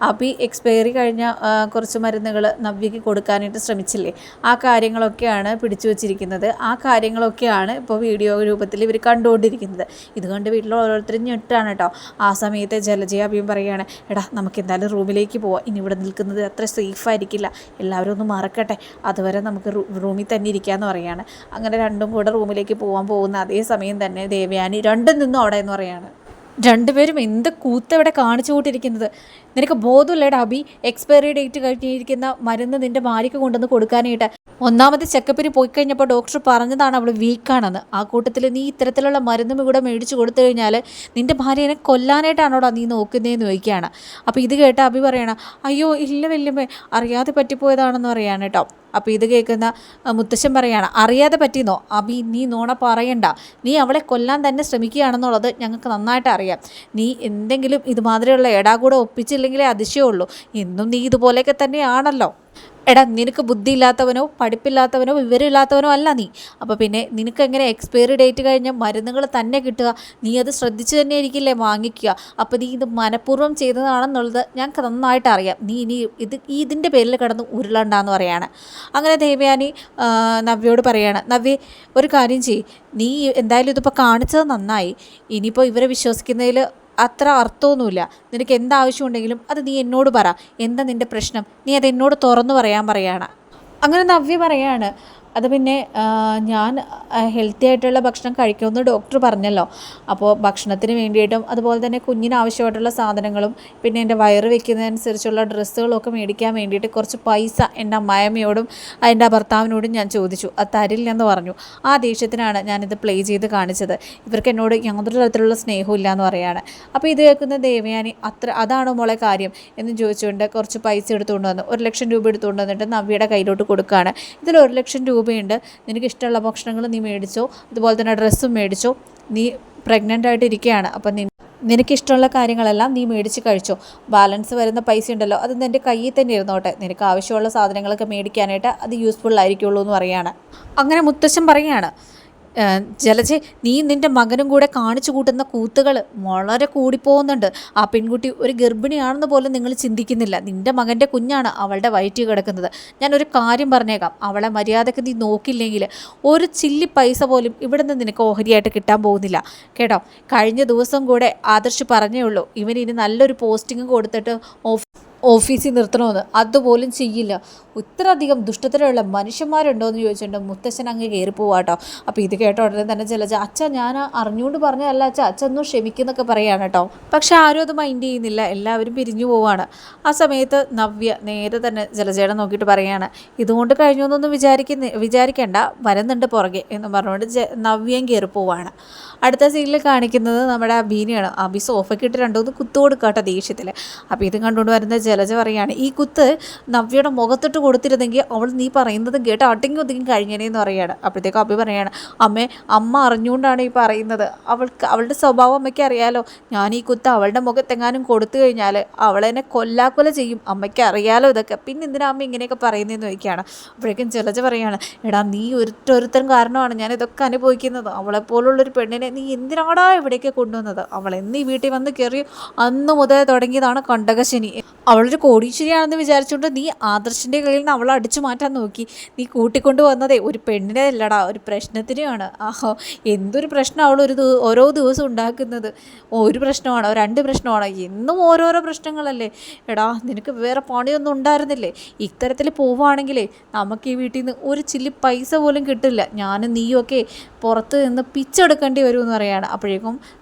അഭി എക്സ്പയറി കഴിഞ്ഞ കുറച്ച് മരുന്നുകൾ നവ്യയ്ക്ക് കൊടുക്കാനായിട്ട് ശ്രമിച്ചില്ലേ, ആ കാര്യങ്ങളൊക്കെയാണ് പിടിച്ചു വച്ചിരിക്കുന്നത്. ആ കാര്യങ്ങളൊക്കെയാണ് ഇപ്പോൾ വീഡിയോ രൂപത്തിൽ ഇവർ കണ്ടുകൊണ്ടിരിക്കുന്നത്. ഇത് കണ്ട് വീട്ടിൽ ഓരോരുത്തരും ഞെട്ടാണ് കേട്ടോ. ആ സമയത്ത് ജലജയ അഭിയും പറയുകയാണ്, എടാ നമുക്ക് എന്തായാലും റൂമിലേക്ക് പോവാം, ഇനി ഇവിടെ നിൽക്കുന്നത് അത്ര സേഫ് ആയിരിക്കില്ല, എല്ലാവരും ഒന്ന് മറക്കട്ടെ, അതുവരെ നമുക്ക് റൂമിൽ തന്നെ ഇരിക്കാമെന്ന് പറയുകയാണ്. അങ്ങനെ രണ്ടും കൂടെ റൂമിലേക്ക് പോകുന്ന അതേ സമയം തന്നെ ദേവയാനി രണ്ടും നിന്നും അവിടെ എന്ന് പറയുകയാണ്. രണ്ടുപേരും എന്ത് കൂത്തവിടെ കാണിച്ചു കൂട്ടിയിരിക്കുന്നത്, നിനക്ക് ബോധമില്ലേടാ അഭി, എക്സ്പയറി ഡേറ്റ് കഴിഞ്ഞിരിക്കുന്ന മരുന്ന് നിൻ്റെ ഭാര്യയ്ക്ക് കൊണ്ടുവന്ന് കൊടുക്കാനായിട്ട്. ഒന്നാമത് ചെക്കപ്പിന് പോയി കഴിഞ്ഞപ്പോൾ ഡോക്ടർ പറഞ്ഞതാണ് അവൾ വീക്കാണെന്ന്. ആ കൂട്ടത്തിൽ നീ ഇത്തരത്തിലുള്ള മരുന്നും കൂടെ മേടിച്ച് കൊടുത്തു കഴിഞ്ഞാൽ നിൻ്റെ ഭാര്യനെ കൊല്ലാനായിട്ടാണോടാ നീ നോക്കുന്നതെന്ന് ചോദിക്കുകയാണ്. അപ്പോൾ ഇത് കേട്ട അഭി പറയണം, അയ്യോ ഇല്ല വല്യമ്മേ, അറിയാതെ പറ്റിപ്പോയതാണെന്ന് പറയാണ് കേട്ടോ. അപ്പോൾ ഇത് കേൾക്കുന്ന മുത്തശ്ശൻ പറയാണ്, അറിയാതെ പറ്റിയെന്നോ അഭി, നീ നോണ പറയണ്ട, നീ അവളെ കൊല്ലാൻ തന്നെ ശ്രമിക്കുകയാണെന്നുള്ളത് ഞങ്ങൾക്ക് നന്നായിട്ട് അറിയാം. നീ എന്തെങ്കിലും ഇതുമാതിരിയുള്ള ഏടാകൂടെ ഒപ്പിച്ചില്ലെങ്കിലേ അതിശയമുള്ളൂ, എന്നും നീ ഇതുപോലെയൊക്കെ തന്നെയാണല്ലോ. എടാ നിനക്ക് ബുദ്ധിയില്ലാത്തവനോ പഠിപ്പില്ലാത്തവനോ വിവരമില്ലാത്തവനോ അല്ല നീ. അപ്പോൾ പിന്നെ നിനക്കെങ്ങനെ എക്സ്പയറി ഡേറ്റ് കഴിഞ്ഞ മരുന്നുകൾ തന്നെ കിട്ടുക? നീ അത് ശ്രദ്ധിച്ച് തന്നെ ആയിരിക്കില്ലേ വാങ്ങിക്കുക. അപ്പോൾ നീ ഇത് മനഃപൂർവ്വം ചെയ്തതാണെന്നുള്ളത് ഞങ്ങൾക്ക് നന്നായിട്ട് അറിയാം. നീ ഇനി ഇതിൻ്റെ പേരിൽ കിടന്ന് ഉരുളണ്ടാന്ന് പറയാണ്. അങ്ങനെ ദേവയാനി നവ്യയോട് പറയാണ്, നവ്യ ഒരു കാര്യം ചെയ്യ്, നീ എന്തായാലും ഇതിപ്പോൾ കാണിച്ചത് നന്നായി. ഇനിയിപ്പോൾ ഇവരെ വിശ്വസിക്കുന്നതിൽ അത്ര അർത്ഥമൊന്നുമില്ല. നിനക്ക് എന്താവശ്യമുണ്ടെങ്കിലും അത് നീ എന്നോട് പറ. എന്താ നിൻ്റെ പ്രശ്നം? നീ അത് എന്നോട് തുറന്നു പറയാണ്. അങ്ങനെ നവ്യ പറയാണ്, അത് പിന്നെ ഞാൻ ഹെൽത്തി ആയിട്ടുള്ള ഭക്ഷണം കഴിക്കുമെന്ന് ഡോക്ടർ പറഞ്ഞല്ലോ. അപ്പോൾ ഭക്ഷണത്തിന് വേണ്ടിയിട്ടും അതുപോലെ തന്നെ കുഞ്ഞിന് ആവശ്യമായിട്ടുള്ള സാധനങ്ങളും പിന്നെ എൻ്റെ വയറ് വെക്കുന്നതനുസരിച്ചുള്ള ഡ്രസ്സുകളൊക്കെ മേടിക്കാൻ വേണ്ടിയിട്ട് കുറച്ച് പൈസ എൻ്റെ അമ്മായിയമ്മയോടും എൻ്റെ ഭർത്താവിനോടും ഞാൻ ചോദിച്ചു. അത് തരില്ലെന്ന് പറഞ്ഞു. ആ ദേഷ്യത്തിനാണ് ഞാനിത് പ്ലേ ചെയ്ത് കാണിച്ചത്. ഇവർക്ക് എന്നോട് യാതൊരു തരത്തിലുള്ള സ്നേഹവും ഇല്ല എന്ന് പറയാണ്. അപ്പോൾ ഇത് കേൾക്കുന്ന ദേവയാനി അതാണോ മോളെ കാര്യം എന്ന് ചോദിച്ചുകൊണ്ട് കുറച്ച് പൈസ എടുത്തുകൊണ്ട് വന്നു. 1 ലക്ഷം രൂപ എടുത്തുകൊണ്ട് വന്നിട്ട് നവ്യയുടെ കയ്യിലോട്ട് കൊടുക്കുകയാണ്. ഇതിൽ 1 ലക്ഷം രൂപയുണ്ട്. നിനക്ക് ഇഷ്ടമുള്ള ഭക്ഷണങ്ങൾ നീ മേടിച്ചോ, അതുപോലെ തന്നെ ഡ്രസ്സും മേടിച്ചോ. നീ പ്രഗ്നൻ്റ് ആയിട്ട് ഇരിക്കുകയാണ്. അപ്പം നിനക്കിഷ്ടമുള്ള കാര്യങ്ങളെല്ലാം നീ മേടിച്ച് കഴിച്ചോ. ബാലൻസ് വരുന്ന പൈസ ഉണ്ടല്ലോ അത് നിൻ്റെ കയ്യിൽ തന്നെ ഇരുന്നോട്ടെ. നിനക്ക് ആവശ്യമുള്ള സാധനങ്ങളൊക്കെ മേടിക്കാനായിട്ട് അത് യൂസ്ഫുൾ ആയിരിക്കുള്ളൂ എന്ന് പറയുകയാണ്. അങ്ങനെ മുത്തശ്ശൻ പറയുകയാണ്, ജലജെ നീ നിൻ്റെ മകനും കൂടെ കാണിച്ചു കൂട്ടുന്ന കൂത്തുകൾ വളരെ കൂടിപ്പോകുന്നുണ്ട്. ആ പെൺകുട്ടി ഒരു ഗർഭിണിയാണെന്ന് പോലും നിങ്ങൾ ചിന്തിക്കുന്നില്ല. നിൻ്റെ മകൻ്റെ കുഞ്ഞാണ് അവളുടെ വയറ്റിൽ കിടക്കുന്നത്. ഞാനൊരു കാര്യം പറഞ്ഞേക്കാം, അവളെ മര്യാദയ്ക്ക് നീ നോക്കില്ലെങ്കിൽ ഒരു ചില്ലി പൈസ പോലും ഇവിടെ നിന്ന് നിനക്ക് ഓഹരിയായിട്ട് കിട്ടാൻ പോകുന്നില്ല കേട്ടോ. കഴിഞ്ഞ ദിവസം കൂടെ ആദർശ് പറഞ്ഞേ ഉള്ളൂ ഇവന് ഇനി നല്ലൊരു പോസ്റ്റിംഗ് കൊടുത്തിട്ട് ഓഫീസിൽ നിർത്തണമെന്ന്. അതുപോലും ചെയ്യില്ല. ഇത്രയധികം ദുഷ്ടത്തിലുള്ള മനുഷ്യന്മാരുണ്ടോ എന്ന് ചോദിച്ചിട്ടുണ്ട് മുത്തശ്ശൻ അങ്ങ് കയറിപ്പോവാട്ടോ. അപ്പോൾ ഇത് കേട്ട ഉടനെ തന്നെ ജലജ, അച്ഛ ഞാൻ അറിഞ്ഞുകൊണ്ട് പറഞ്ഞതല്ല അച്ഛ, അച്ഛൻ ഒന്നും ക്ഷമിക്കുന്നൊക്കെ പറയുകയാണ് കേട്ടോ. പക്ഷെ ആരും അത് മൈൻഡ് ചെയ്യുന്നില്ല. എല്ലാവരും പിരിഞ്ഞു പോവാണ്. ആ സമയത്ത് നവ്യ നേരെ തന്നെ ജലജയുടെ നോക്കിയിട്ട് പറയുകയാണ്, ഇതുകൊണ്ട് കഴിഞ്ഞു എന്നൊന്നും വിചാരിക്കേണ്ട, വരുന്നുണ്ട് പുറകെ എന്ന് പറഞ്ഞുകൊണ്ട് നവ്യം കയറിപ്പോവാണ്. അടുത്ത സീനിൽ കാണിക്കുന്നത് നമ്മുടെ അബീനെയാണ്. അബി സോഫയ്ക്കിട്ട് 2-3 കുത്തു കൊടുക്കാട്ടോ ദേഷ്യത്തിൽ. അപ്പോൾ ഇത് കണ്ടുകൊണ്ട് വരുന്ന ജലജ പറയുകയാണ്, ഈ കുത്ത് നവ്യയുടെ മുഖത്തിട്ട് കൊടുത്തിരുന്നെങ്കിൽ അവൾ നീ പറയുന്നത് കേട്ട് അടങ്ങി ഒതുങ്ങി കഴിഞ്ഞേനെന്ന് പറയുകയാണ്. അപ്പോഴത്തേക്കും അബി പറയുകയാണ്, അമ്മ അറിഞ്ഞുകൊണ്ടാണ് ഈ പറയുന്നത്. അവളുടെ സ്വഭാവം അമ്മയ്ക്ക് അറിയാലോ. ഞാൻ ഈ കുത്ത് അവളുടെ മുഖത്തെങ്ങാനും കൊടുത്തു കഴിഞ്ഞാൽ അവളെന്നെ കൊല്ലാക്കൊല ചെയ്യും. അമ്മയ്ക്ക് അറിയാലോ ഇതൊക്കെ. പിന്നെ എന്തിനാ അമ്മ ഇങ്ങനെയൊക്കെ പറയുന്നതെന്ന് ചോദിക്കുകയാണ്. അപ്പോഴേക്കും ജലജ പറയുകയാണ്, എടാ നീ ഒരുത്തരം കാരണമാണ് ഞാൻ ഇതൊക്കെ അനുഭവിക്കുന്നത്. അവളെപ്പോലുള്ളൊരു പെണ്ണിനെ നീ എന്തിനാടാ ഇവിടേക്ക് കൊണ്ടുവന്നത്? അവൾ എന്നീ വീട്ടിൽ വന്ന് കയറി അന്ന് മുതൽ തുടങ്ങിയതാണ് കണ്ടകശനി. അവളൊരു കോടീശ്വരിയാണെന്ന് വിചാരിച്ചുകൊണ്ട് നീ ആദർശിൻ്റെ കയ്യിൽ നിന്ന് അവളെ അടിച്ചു മാറ്റാൻ നോക്കി. നീ കൂട്ടിക്കൊണ്ട് വന്നതേ ഒരു പെണ്ണിനെ അല്ലടാ, ഒരു പ്രശ്നത്തിനെയാണ്. എന്തൊരു പ്രശ്നം അവൾ ഓരോ ദിവസം ഉണ്ടാക്കുന്നത്. ഒരു പ്രശ്നമാണോ 2 പ്രശ്നമാണോ? എന്നും ഓരോരോ പ്രശ്നങ്ങളല്ലേ. എടാ നിനക്ക് വേറെ പണിയൊന്നും ഉണ്ടായിരുന്നില്ലേ? ഇത്തരത്തിൽ പോവുകയാണെങ്കിലേ നമുക്ക് ഈ വീട്ടിൽ നിന്ന് ഒരു ചില്ലി പൈസ പോലും കിട്ടില്ല. ഞാനും നീയൊക്കെ പുറത്ത് നിന്ന് പിച്ചെടുക്കേണ്ടി വരുമെന്ന് പറയുകയാണ്. അപ്പോഴേക്കും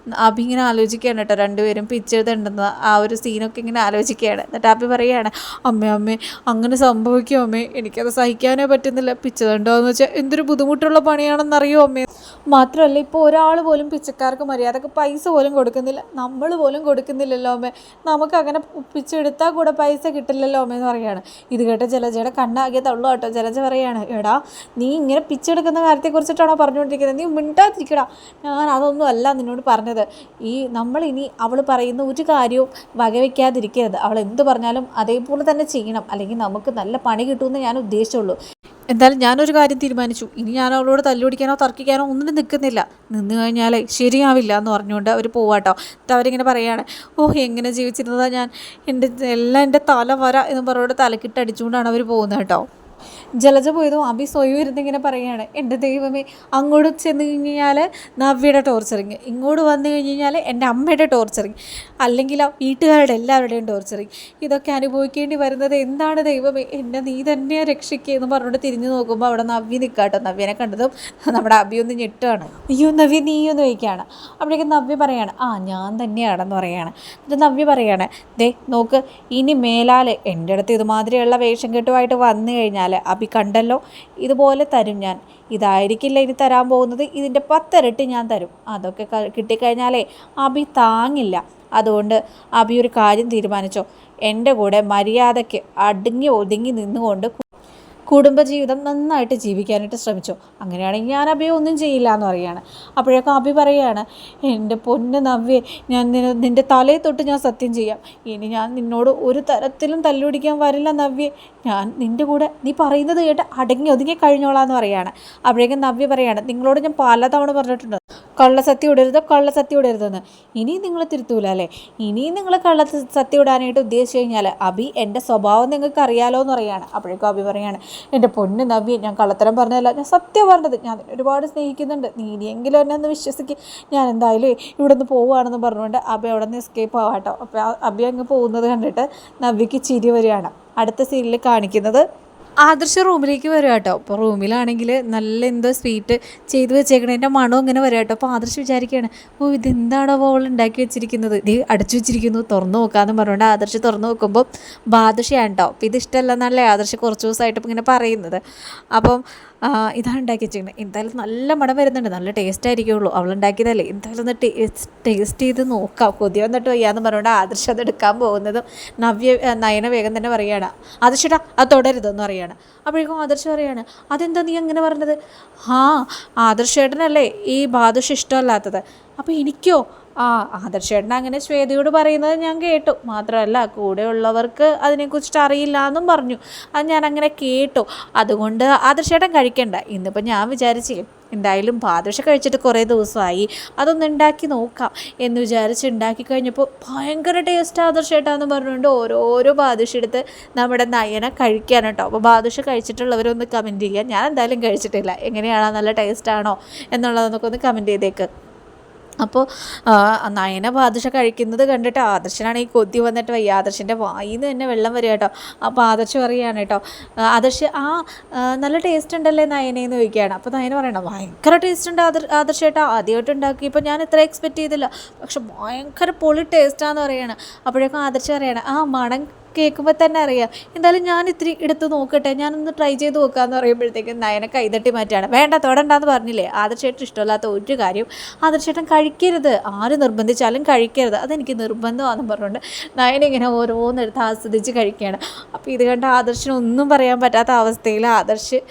അബി ഇങ്ങനെ ആലോചിക്കുകയാണ് കേട്ടോ, 2 പേരും പിച്ചെടുത്തുണ്ടെന്ന് ആ ഒരു സീനൊക്കെ ഇങ്ങനെ ആലോചിക്കുകയാണ്. എന്നിട്ട് അബി പറയുകയാണ്, അമ്മേ അങ്ങനെ സംഭവിക്കും അമ്മേ, എനിക്കത് സഹിക്കാനേ പറ്റുന്നില്ല. പിച്ചതുണ്ടോയെന്ന് വെച്ചാൽ എന്തൊരു ബുദ്ധിമുട്ടുള്ള പണിയാണെന്നറിയോ അമ്മേ. മാത്രമല്ല ഇപ്പോൾ ഒരാൾ പോലും പിച്ചക്കാർക്ക് മര്യാദക്ക് പൈസ പോലും കൊടുക്കുന്നില്ല. നമ്മൾ പോലും കൊടുക്കുന്നില്ലല്ലോ അമ്മേ. നമുക്കങ്ങനെ പിച്ചെടുത്താൽ കൂടെ പൈസ കിട്ടില്ലല്ലോ അമ്മയെന്ന് പറയുകയാണ്. ഇത് കേട്ട ജലജയുടെ കണ്ണാകിയ തള്ളു കേട്ടോ. ജലജ പറയുകയാണ്, എടാ നീ ഇങ്ങനെ പിച്ചെടുക്കുന്ന കാര്യത്തെക്കുറിച്ചിട്ടാണോ പറഞ്ഞുകൊണ്ടിരിക്കുന്നത്? നീ മിണ്ടാതിരിക്കടാ. ഞാൻ അതൊന്നും അല്ല നിന്നോട് പറഞ്ഞത്. നമ്മളിനി അവൾ പറയുന്ന ഒരു കാര്യവും വകവയ്ക്കാതിരിക്കരുത്. അവൾ എന്ത് പറഞ്ഞാലും അതേപോലെ തന്നെ ചെയ്യണം, അല്ലെങ്കിൽ നമുക്ക് നല്ല പണി കിട്ടുമെന്ന് ഞാൻ ഉദ്ദേശിച്ചുള്ളൂ. എന്തായാലും ഞാനൊരു കാര്യം തീരുമാനിച്ചു. ഇനി ഞാൻ അവളോട് തല്ലുപിടിക്കാനോ തർക്കിക്കാനോ ഒന്നിനും നിൽക്കുന്നില്ല. നിന്ന് കഴിഞ്ഞാൽ ശരിയാവില്ല എന്ന് പറഞ്ഞുകൊണ്ട് അവർ പോവാട്ടോ. എന്നിട്ട് അവരിങ്ങനെ പറയുകയാണ്, എങ്ങനെ ജീവിച്ചിരുന്നതാണ് ഞാൻ, എൻ്റെ തല വര എന്ന് പറഞ്ഞുകൊണ്ട് തലക്കിട്ട് അടിച്ചുകൊണ്ടാണ് അവർ പോകുന്നത് കേട്ടോ. ജലജ പോയതും അബി സ്വയം ഇരുന്നിങ്ങനെ പറയുകയാണ്, എൻ്റെ ദൈവമേ, അങ്ങോട്ട് ചെന്ന് കഴിഞ്ഞാൽ നവ്യയുടെ ടോർച്ചറിങ്, ഇങ്ങോട്ട് വന്നു കഴിഞ്ഞാൽ എൻ്റെ അമ്മയുടെ ടോർച്ചറിങ്, അല്ലെങ്കിൽ ആ വീട്ടുകാരുടെ എല്ലാവരുടെയും ടോർച്ചറിങ്. ഇതൊക്കെ അനുഭവിക്കേണ്ടി വരുന്നത് എന്താണ് ദൈവമേ, എന്നെ നീ തന്നെയാണ് രക്ഷിക്കുക എന്ന് പറഞ്ഞുകൊണ്ട് തിരിഞ്ഞു നോക്കുമ്പോൾ അവിടെ നവ്യ നിൽക്കാട്ടോ. നവ്യനെ കണ്ടതും നമ്മുടെ അബി ഒന്ന് ഞെട്ടുകയാണ്. അയ്യോ നവ്യ നീയൊന്ന് ചോദിക്കുകയാണ്. അപ്പോഴേക്കും നവ്യ പറയാണ്, ഞാൻ തന്നെയാണെന്ന് പറയുകയാണ്. എന്നിട്ട് നവ്യ പറയാണ്, ദേ നോക്ക്, ഇനി മേലാൽ എൻ്റെ അടുത്ത് ഇതുമാതിരിയുള്ള വേഷം കെട്ടുമായിട്ട് വന്നു കഴിഞ്ഞാൽ അബി കണ്ടല്ലോ, ഇതുപോലെ തരും ഞാൻ. ഇതായിരിക്കില്ല ഇനി തരാൻ പോകുന്നത്, ഇതിൻ്റെ 10 ഇരട്ടി ഞാൻ തരും. അതൊക്കെ കിട്ടിക്കഴിഞ്ഞാലേ അബി താങ്ങില്ല. അതുകൊണ്ട് അബി ഒരു കാര്യം തീരുമാനിച്ചോ, എൻ്റെ കൂടെ മര്യാദയ്ക്ക് അടങ്ങി ഒതുങ്ങി നിന്നുകൊണ്ട് കുടുംബജീവിതം നന്നായിട്ട് ജീവിക്കാനായിട്ട് ശ്രമിച്ചു. അങ്ങനെയാണെങ്കിൽ ഞാൻ അഭിയെ ഒന്നും ചെയ്യില്ല എന്ന് പറയുകയാണ്. അപ്പോഴേക്കും അഭി പറയുകയാണ്, എൻ്റെ പൊന്ന് നവ്യെ, ഞാൻ നിൻ്റെ തലയിൽ തൊട്ട് ഞാൻ സത്യം ചെയ്യാം, ഇനി ഞാൻ നിന്നോട് ഒരു തരത്തിലും തല്ലുപിടിക്കാൻ വരില്ല നവ്യെ. ഞാൻ നിൻ്റെ കൂടെ നീ പറയുന്നത് കേട്ട് അടങ്ങി ഒതുങ്ങി കഴിഞ്ഞോളാം എന്ന് പറയുകയാണ്. അപ്പോഴേക്കും നവ്യ പറയുകയാണ്, നിങ്ങളോട് ഞാൻ പലതവണ പറഞ്ഞിട്ടുണ്ട് കള്ളസത്യം ഇടരുതെന്ന്. ഇനിയും നിങ്ങൾ തിരുത്തൂല അല്ലേ? ഇനിയും നിങ്ങൾ സത്യം ഇടാനായിട്ട് ഉദ്ദേശിച്ച് കഴിഞ്ഞാൽ അഭി എൻ്റെ സ്വഭാവം നിങ്ങൾക്ക് അറിയാലോ എന്ന് പറയുകയാണ്. അപ്പോഴേക്കും അഭി പറയുകയാണ്, എൻ്റെ പൊന്ന് നവ്യ, ഞാൻ കള്ളത്തരം പറഞ്ഞതല്ല, ഞാൻ സത്യം പറഞ്ഞത്. ഞാൻ ഒരുപാട് സ്നേഹിക്കുന്നുണ്ട്, നീ ഇനിയെങ്കിലും എന്നെ ഒന്ന് വിശ്വസിക്കുക. ഞാൻ എന്തായാലും ഇവിടെ നിന്ന് പോവുകയാണെന്ന് പറഞ്ഞുകൊണ്ട് അഭി അവിടെ നിന്ന് എസ്കേപ്പ് ആവാട്ടോ. അപ്പോൾ അഭി അങ്ങ് പോകുന്നത് കണ്ടിട്ട് നവ്യയ്ക്ക് ചിരി വരികയാണ്. അടുത്ത സീനിൽ കാണിക്കുന്നത് ആദർശ റൂമിലേക്ക് വരും കേട്ടോ. അപ്പോൾ റൂമിലാണെങ്കിൽ നല്ല എന്തോ സ്വീറ്റ് ചെയ്ത് വെച്ചേക്കണതിൻ്റെ മണം ഇങ്ങനെ വരും കേട്ടോ. അപ്പോൾ ആദർശ് വിചാരിക്കുകയാണ്, ഓ ഇതെന്താണോ അവൾ ഉണ്ടാക്കി വെച്ചിരിക്കുന്നത്, ഇത് അടച്ചു വെച്ചിരിക്കുന്നു, തുറന്നു നോക്കാമെന്ന് പറഞ്ഞുകൊണ്ട് ആദർശ് തുറന്നു നോക്കുമ്പോൾ ബാദുഷയാണ് കേട്ടോ. അപ്പോൾ ഇത് ഇഷ്ടമല്ലെന്നല്ലേ ആദർശ് കുറച്ച് ദിവസമായിട്ട് ഇപ്പം ഇങ്ങനെ പറയുന്നത്. അപ്പം ഇതാണ് ഉണ്ടാക്കി വെച്ചിരിക്കുന്നത്. എന്തായാലും നല്ല മണം വരുന്നുണ്ട്, നല്ല ടേസ്റ്റ് ആയിരിക്കുള്ളൂ, അവളുണ്ടാക്കിയതല്ലേ, എന്തായാലും ഒന്ന് ടേസ്റ്റ് ചെയ്ത് നോക്കാം, കൊതി വന്നിട്ട് വയ്യാന്ന് പറഞ്ഞുകൊണ്ട് ആദർശ് അത് എടുക്കാൻ പോകുന്നതും നയന വേഗം തന്നെ പറയുകയാണ്, ആദർശേട്ടാ അത് തുടരുതെന്ന് പറയുകയാണ്. അപ്പോഴേക്കും ആദർശ് പറയുകയാണ്, അതെന്താ നീ അങ്ങനെ പറഞ്ഞത്? ആദർശേട്ടനല്ലേ ഈ ബാദുഷ ഇഷ്ടമല്ലാത്തത്, അപ്പോൾ എനിക്കോ? ആദർശേട്ടൻ അങ്ങനെ ശ്വേതയോട് പറയുന്നത് ഞാൻ കേട്ടു, മാത്രമല്ല കൂടെയുള്ളവർക്ക് അതിനെക്കുറിച്ചിട്ട് അറിയില്ല എന്നും പറഞ്ഞു, അത് ഞാൻ അങ്ങനെ കേട്ടു. അതുകൊണ്ട് ആദർശേട്ടൻ കഴിക്കണ്ട. ഇന്നിപ്പോൾ ഞാൻ വിചാരിച്ചേ എന്തായാലും ബാദുഷ കഴിച്ചിട്ട് കുറേ ദിവസമായി, അതൊന്ന് ഉണ്ടാക്കി നോക്കാം എന്ന് വിചാരിച്ച് ഉണ്ടാക്കി കഴിഞ്ഞപ്പോൾ ഭയങ്കര ടേസ്റ്റ് ആദർശേട്ടാന്ന് പറഞ്ഞുകൊണ്ട് ഓരോരോ ബാദുഷ എടുത്ത് നമ്മുടെ നയന കഴിക്കാൻ കേട്ടോ. അപ്പോൾ ബാദുഷ കഴിച്ചിട്ടുള്ളവരൊന്ന് കമൻറ്റ് ചെയ്യുക. ഞാൻ എന്തായാലും കഴിച്ചിട്ടില്ല, എങ്ങനെയാണോ, നല്ല ടേസ്റ്റാണോ എന്നുള്ളതെന്നൊക്കെ ഒന്ന് കമൻറ്റ് ചെയ്തേക്ക്. അപ്പോൾ നയന ബാദുഷ കഴിക്കുന്നത് കണ്ടിട്ട് ആദർശനാണ് ഈ കൊതി വന്നിട്ട് വയ്യ, ആദർശൻ്റെ വായിൽ നിന്ന് തന്നെ വെള്ളം വരിക കേട്ടോ. അപ്പോൾ ആദർശ് പറയുകയാണ് കേട്ടോ, ആദർശ് നല്ല ടേസ്റ്റ് ഉണ്ടല്ലേ നയനയെന്ന് ചോദിക്കുകയാണ്. അപ്പോൾ നയന പറയണം, ഭയങ്കര ടേസ്റ്റ് ഉണ്ട് ആദർശ് ഏട്ടാ, ആദ്യമായിട്ട് ഉണ്ടാക്കിയപ്പോൾ ഞാൻ ഇത്ര എക്സ്പെക്റ്റ് ചെയ്തില്ല, പക്ഷെ ഭയങ്കര പൊളി ടേസ്റ്റാന്ന് പറയുകയാണ്. അപ്പോഴേക്കും ആദർശ് പറയണം, മണം കേൾക്കുമ്പോൾ തന്നെ അറിയാം, എന്തായാലും ഞാൻ ഇത്തിരി എടുത്ത് നോക്കട്ടെ, ഞാനൊന്ന് ട്രൈ ചെയ്ത് നോക്കാമെന്ന് പറയുമ്പോഴത്തേക്കും നയന കൈതട്ടി മാറ്റാണ്. വേണ്ട തൊടണ്ടാന്ന് പറഞ്ഞില്ലേ, ആദർശേട്ടൻ ഇഷ്ടമില്ലാത്ത ഒരു കാര്യം ആദർശേട്ടൻ കഴിക്കരുത്, ആര് നിർബന്ധിച്ചാലും കഴിക്കരുത്, അതെനിക്ക് നിർബന്ധമാണെന്ന് പറഞ്ഞുകൊണ്ട് നയന ഇങ്ങനെ ഓരോന്നെടുത്ത് ആസ്വദിച്ച് കഴിക്കുകയാണ്. അപ്പോൾ ഇത് കണ്ട് ആദർശനൊന്നും പറയാൻ പറ്റാത്ത അവസ്ഥയിൽ ആദർശ്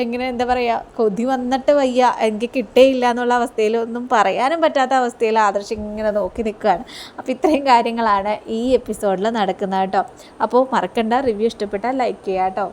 ഇങ്ങനെ എന്താ പറയുക, കൊതി വന്നിട്ട് വയ്യ, എനിക്ക് കിട്ടേയില്ല എന്നുള്ള അവസ്ഥയിൽ ഒന്നും പറയാനും പറ്റാത്ത അവസ്ഥയിൽ ആദർശ് ഇങ്ങനെ നോക്കി നിൽക്കുകയാണ്. അപ്പോൾ ഇത്രയും കാര്യങ്ങളാണ് ഈ എപ്പിസോഡിൽ നടക്കുന്നത് കേട്ടോ. അപ്പോൾ മറക്കണ്ട, റിവ്യൂ ഇഷ്ടപ്പെട്ടാൽ ലൈക്ക് ചെയ്യാം കേട്ടോ.